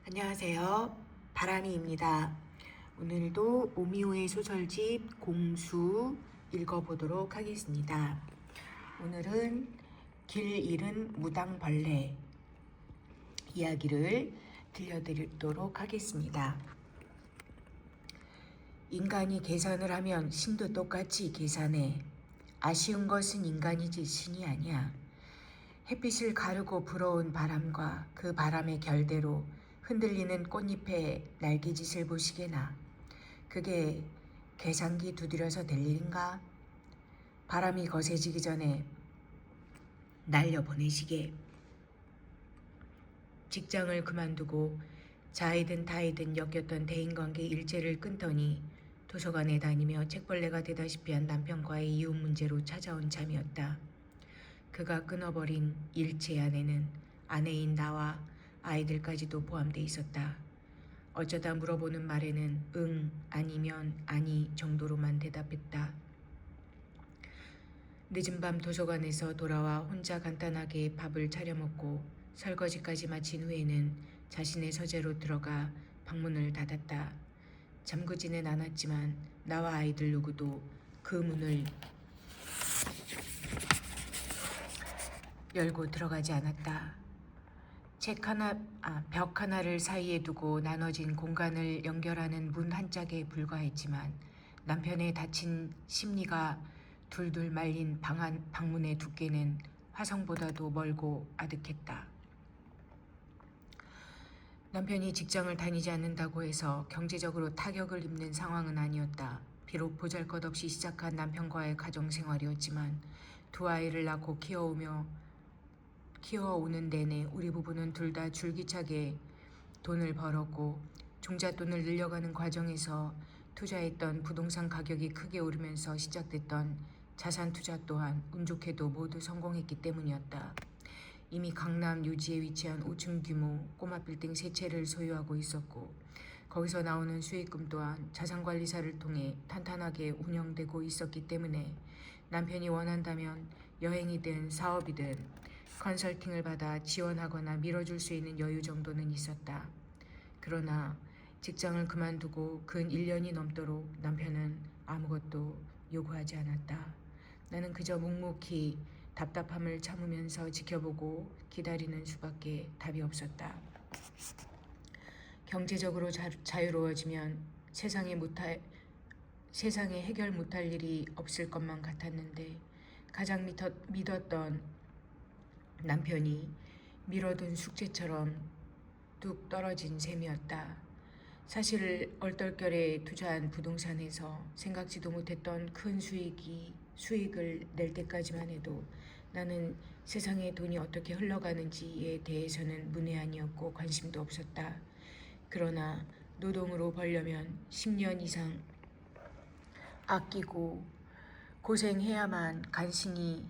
안녕하세요. 바람이입니다. 오늘도 오미호의 소설집 공수 읽어보도록 하겠습니다. 오늘은 길 잃은 무당벌레 이야기를 들려드리도록 하겠습니다. 인간이 계산을 하면 신도 똑같이 계산해. 아쉬운 것은 인간이지 신이 아니야. 햇빛을 가르고 불어온 바람과 그 바람의 결대로 흔들리는 꽃잎의 날개짓을 보시게나. 그게 계산기 두드려서 될 일인가? 바람이 거세지기 전에 날려보내시게. 직장을 그만두고 자이든 타이든 엮였던 대인관계 일제를 끊더니 도서관에 다니며 책벌레가 되다시피 한 남편과의 이혼 문제로 찾아온 잠이었다. 그가 끊어버린 일체 안에는 아내인 나와 아이들까지도 포함돼 있었다. 어쩌다 물어보는 말에는 응, 아니면 아니 정도로만 대답했다. 늦은 밤 도서관에서 돌아와 혼자 간단하게 밥을 차려 먹고 설거지까지 마친 후에는 자신의 서재로 들어가 방문을 닫았다. 잠그지는 않았지만 나와 아이들 누구도 그 문을 열고 들어가지 않았다. 벽 하나를 사이에 두고 나눠진 공간을 연결하는 문 한 짝에 불과했지만 남편의 다친 심리가 둘둘 말린 방문의 두께는 화성보다도 멀고 아득했다. 남편이 직장을 다니지 않는다고 해서 경제적으로 타격을 입는 상황은 아니었다. 비록 보잘것없이 시작한 남편과의 가정생활이었지만 두 아이를 낳고 키워오는 내내 우리 부부는 둘 다 줄기차게 돈을 벌었고 종잣돈을 늘려가는 과정에서 투자했던 부동산 가격이 크게 오르면서 시작됐던 자산 투자 또한 운 좋게도 모두 성공했기 때문이었다. 이미 강남 요지에 위치한 5층 규모 꼬마 빌딩 3채를 소유하고 있었고 거기서 나오는 수익금 또한 자산관리사를 통해 탄탄하게 운영되고 있었기 때문에 남편이 원한다면 여행이든 사업이든 컨설팅을 받아 지원하거나 밀어줄 수 있는 여유 정도는 있었다. 그러나 직장을 그만두고 근 1년이 넘도록 남편은 아무것도 요구하지 않았다. 나는 그저 묵묵히 답답함을 참으면서 지켜보고 기다리는 수밖에 답이 없었다. 경제적으로 자유로워지면 세상에 해결 못할 일이 없을 것만 같았는데 가장 믿었던 남편이 미뤄둔 숙제처럼 뚝 떨어진 셈이었다. 사실 얼떨결에 투자한 부동산에서 생각지도 못했던 큰 수익을 낼 때까지만 해도 나는 세상에 돈이 어떻게 흘러가는지에 대해서는 문외한이었고 관심도 없었다. 그러나 노동으로 벌려면 10년 이상 아끼고 고생해야만 간신히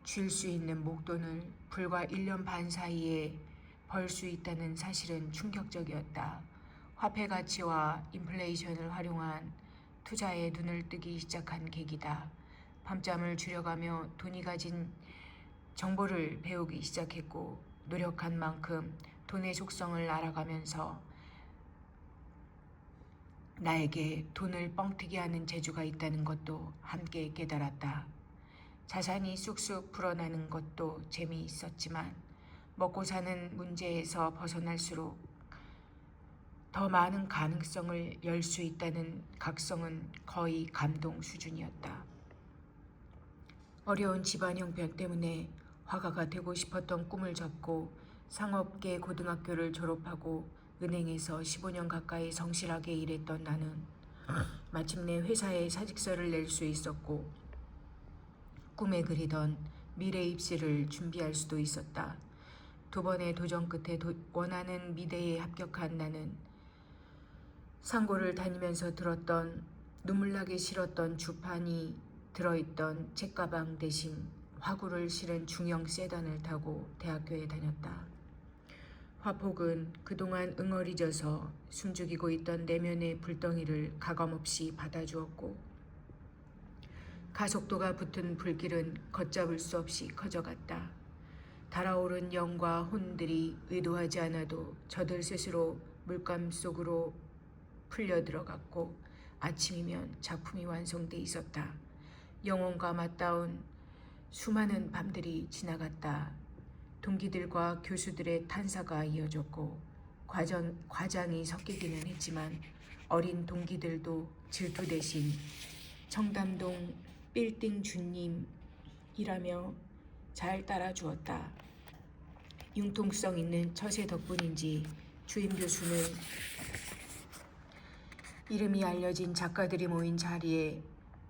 줄 수 있는 목돈을 불과 1년 반 사이에 벌 수 있다는 사실은 충격적이었다. 화폐 가치와 인플레이션을 활용한 투자에 눈을 뜨기 시작한 계기다. 밤잠을 줄여가며 돈이 가진 정보를 배우기 시작했고 노력한 만큼 돈의 속성을 알아가면서 나에게 돈을 뻥튀기 하는 재주가 있다는 것도 함께 깨달았다. 자산이 쑥쑥 불어나는 것도 재미있었지만 먹고 사는 문제에서 벗어날수록 더 많은 가능성을 열 수 있다는 각성은 거의 감동 수준이었다. 어려운 집안 형편 때문에 화가가 되고 싶었던 꿈을 접고 상업계 고등학교를 졸업하고 은행에서 15년 가까이 성실하게 일했던 나는 마침내 회사에 사직서를 낼 수 있었고 꿈에 그리던 미래 입시를 준비할 수도 있었다. 2번의 도전 끝에 원하는 미대에 합격한 나는 상고를 다니면서 들었던 눈물나게 싫었던 주판이 들어있던 책가방 대신 화구를 실은 중형 세단을 타고 대학교에 다녔다. 화폭은 그동안 응어리져서 숨죽이고 있던 내면의 불덩이를 가감없이 받아주었고 가속도가 붙은 불길은 걷잡을 수 없이 커져갔다. 달아오른 영과 혼들이 의도하지 않아도 저들 스스로 물감 속으로 풀려 들어갔고 아침이면 작품이 완성돼 있었다. 영혼과 맞닿은 수많은 밤들이 지나갔다. 동기들과 교수들의 탄사가 이어졌고 과장이 섞이기는 했지만 어린 동기들도 질투 대신 청담동 빌딩 주님이라며 잘 따라주었다. 융통성 있는 처세 덕분인지 주임 교수는 이름이 알려진 작가들이 모인 자리에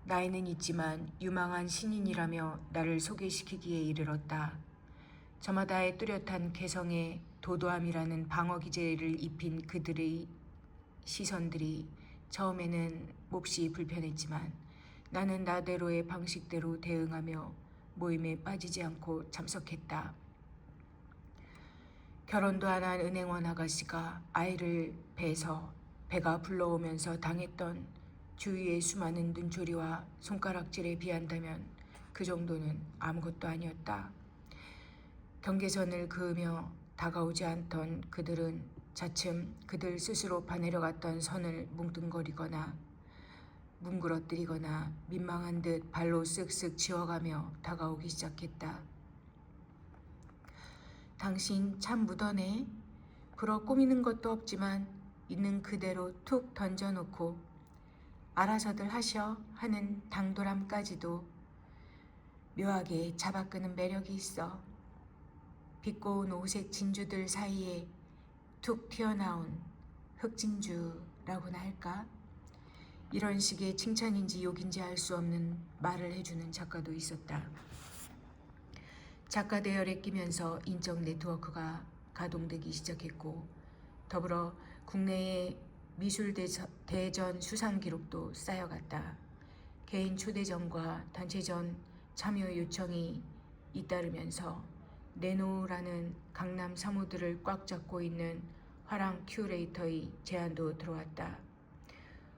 나이는 있지만 유망한 신인이라며 나를 소개시키기에 이르렀다. 저마다의 뚜렷한 개성에 도도함이라는 방어 기제를 입힌 그들의 시선들이 처음에는 몹시 불편했지만 나는 나대로의 방식대로 대응하며 모임에 빠지지 않고 참석했다. 결혼도 안 한 은행원 아가씨가 아이를 배서 배가 불러오면서 당했던 주위의 수많은 눈초리와 손가락질에 비한다면 그 정도는 아무것도 아니었다. 경계선을 그으며 다가오지 않던 그들은 차츰 그들 스스로 파내려갔던 선을 뭉뚱거리거나 뭉그러뜨리거나 민망한 듯 발로 쓱쓱 지워가며 다가오기 시작했다. 당신 참 묻어네. 불어 꾸미는 것도 없지만 있는 그대로 툭 던져놓고 알아서들 하셔 하는 당돌함까지도 묘하게 잡아끄는 매력이 있어. 빛고운 오색 진주들 사이에 툭 튀어나온 흑진주라고나 할까? 이런 식의 칭찬인지 욕인지 알 수 없는 말을 해주는 작가도 있었다. 작가 대열에 끼면서 인적 네트워크가 가동되기 시작했고 더불어 국내의 미술대전 수상 기록도 쌓여갔다. 개인 초대전과 단체전 참여 요청이 잇따르면서 네노라는 강남 사무들을 꽉 잡고 있는 화랑 큐레이터의 제안도 들어왔다.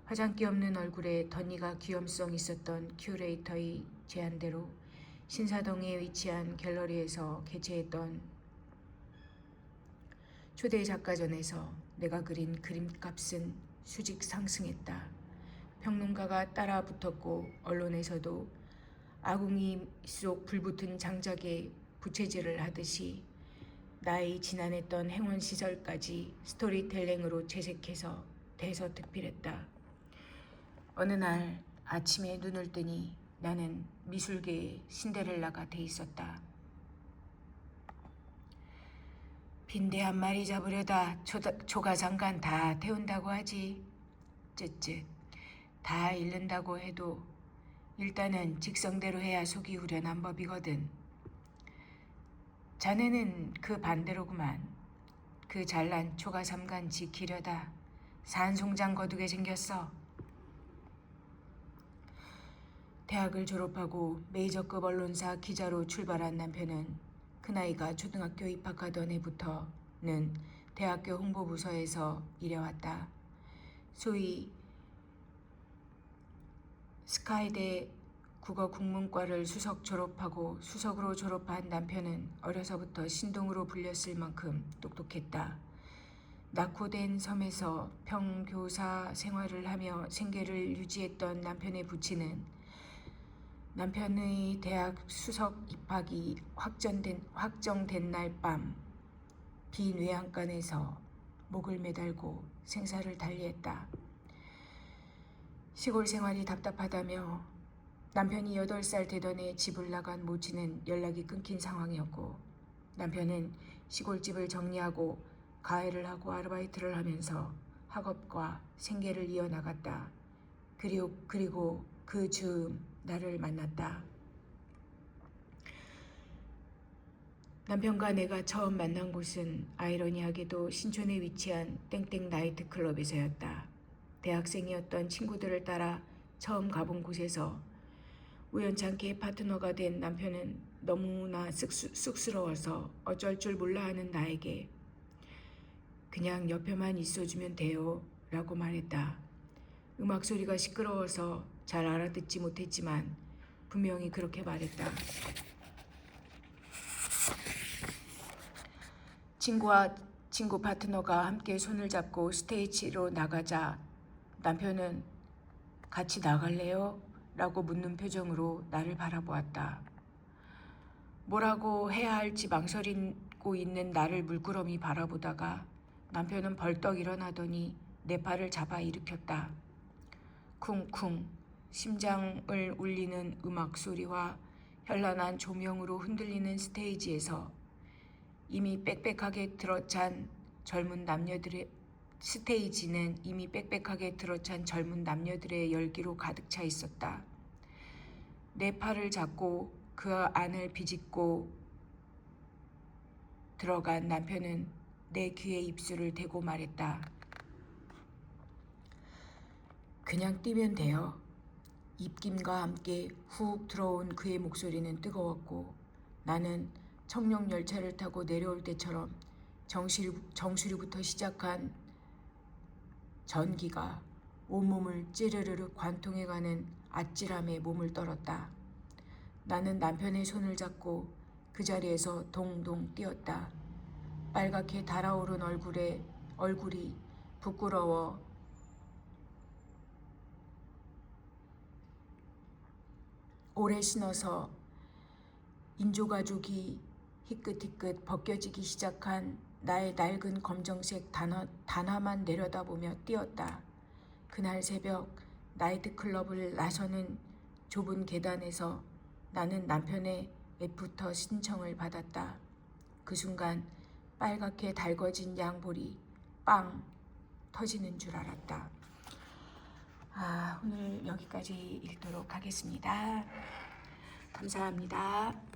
화장기 없는 얼굴에 덧니가 귀염성 있었던 큐레이터의 제안대로 신사동에 위치한 갤러리에서 개최했던 초대 작가전에서 내가 그린 그림값은 수직 상승했다. 평론가가 따라 붙었고 언론에서도 아궁이 속 불붙은 장작에 부채질을 하듯이 나의 지난했던 행원 시절까지 스토리텔링으로 채색해서 대서특필했다. 어느 날 아침에 눈을 뜨니 나는 미술계의 신데렐라가 돼 있었다. 빈대 한 마리 잡으려다 초가상간 다 태운다고 하지. 쯧쯧. 다 잃는다고 해도 일단은 직성대로 해야 속이 후련한 법이거든. 자네는 그 반대로구만. 그 잘난 초가삼간 지키려다 산송장 거두게 생겼어. 대학을 졸업하고 메이저급 언론사 기자로 출발한 남편은 그 나이가 초등학교 입학하던 해부터는 대학교 홍보부서에서 일해왔다. 소위 스카이대 국어국문과를 수석 졸업하고 수석으로 졸업한 남편은 어려서부터 신동으로 불렸을 만큼 똑똑했다. 낙후된 섬에서 평교사 생활을 하며 생계를 유지했던 남편의 부친은 남편의 대학 수석 입학이 확정된 날 밤 빈 외양간에서 목을 매달고 생사를 달리했다. 시골 생활이 답답하다며 남편이 8살 되던 해 집을 나간 모친은 연락이 끊긴 상황이었고 남편은 시골집을 정리하고 가해를 하고 아르바이트를 하면서 학업과 생계를 이어나갔다. 그리고 그 즈음 나를 만났다. 남편과 내가 처음 만난 곳은 아이러니하게도 신촌에 위치한 땡땡 나이트클럽에서였다. 대학생이었던 친구들을 따라 처음 가본 곳에서 우연찮게 파트너가 된 남편은 너무나 쑥스러워서 어쩔 줄 몰라 하는 나에게 그냥 옆에만 있어주면 돼요 라고 말했다. 음악 소리가 시끄러워서 잘 알아듣지 못했지만 분명히 그렇게 말했다. 친구와 친구 파트너가 함께 손을 잡고 스테이지로 나가자 남편은 같이 나갈래요? 라고 묻는 표정으로 나를 바라보았다. 뭐라고 해야 할지 망설이고 있는 나를 물끄러미 바라보다가 남편은 벌떡 일어나더니 내 팔을 잡아 일으켰다. 쿵쿵 심장을 울리는 음악 소리와 현란한 조명으로 흔들리는 스테이지에서 이미 빽빽하게 들어찬 젊은 남녀들의 스테이지는 이미 빽빽하게 들어찬 젊은 남녀들의 열기로 가득 차 있었다. 내 팔을 잡고 그 안을 비집고 들어간 남편은 내 귀에 입술을 대고 말했다. 그냥 뛰면 돼요. 입김과 함께 훅 들어온 그의 목소리는 뜨거웠고 나는 청룡열차를 타고 내려올 때처럼 정수리부터 시작한 전기가 온몸을 찌르르르 관통해가는 아찔함에 몸을 떨었다. 나는 남편의 손을 잡고 그 자리에서 동동 뛰었다. 빨갛게 달아오른 얼굴이 부끄러워 오래 신어서 인조가죽이 희끗희끗 벗겨지기 시작한 나의 낡은 검정색 단화만 내려다보며 뛰었다. 그날 새벽 나이트클럽을 나서는 좁은 계단에서 나는 남편의 애프터 신청을 받았다. 그 순간 빨갛게 달궈진 양볼이 빵 터지는 줄 알았다. 오늘 여기까지 읽도록 하겠습니다. 감사합니다.